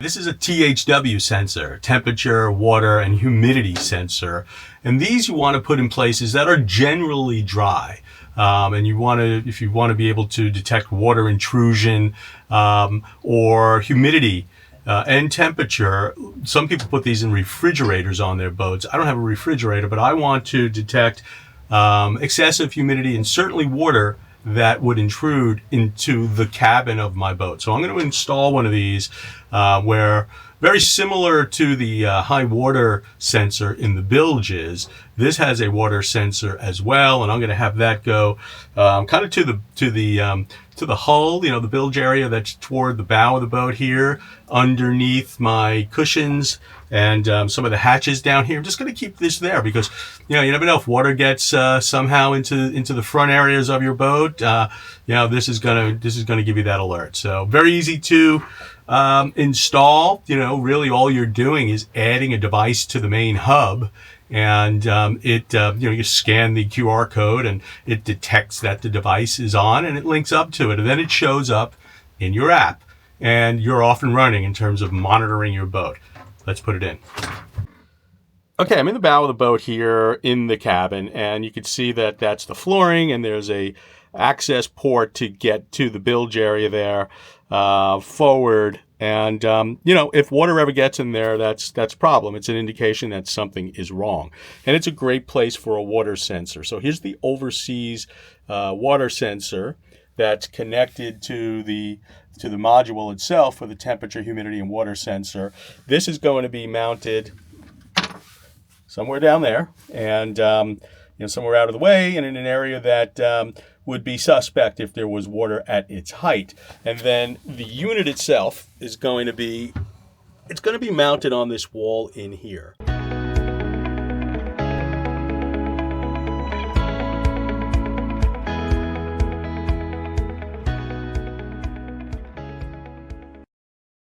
This is a THW sensor, temperature, water, and humidity sensor. And these you want to put in places that are generally dry. And you want to, if you want to be able to detect water intrusion or humidity and temperature, some people put these in refrigerators on their boats. I don't have a refrigerator, but I want to detect excessive humidity and certainly water that would intrude into the cabin of my boat. So I'm going to install one of these where, very similar to the high water sensor in the bilges, this has a water sensor as well, and I'm going to have that go kind of to the hull, you know, the bilge area that's toward the bow of the boat here, underneath my cushions and some of the hatches down here. I'm just going to keep this there because, you know, you never know if water gets somehow into the front areas of your boat. You know, this is going to give you that alert. So very easy to install. You know, really all you're doing is adding a device to the main hub, and you know, you scan the QR code and it detects that the device is on and it links up to it, and then it shows up in your app and you're off and running in terms of monitoring your boat. Let's put it in. Okay, I'm in the bow of the boat here in the cabin, and you can see that that's the flooring, and there's a access port to get to the bilge area there forward. And you know, if water ever gets in there, that's a problem. It's an indication that something is wrong, and it's a great place for a water sensor. So here's the Overseas water sensor that's connected to the module itself for the temperature, humidity, and water sensor. This is going to be mounted somewhere down there, and you know, somewhere out of the way, and in an area that would be suspect if there was water at its height. And then the unit itself is going to be mounted on this wall in here.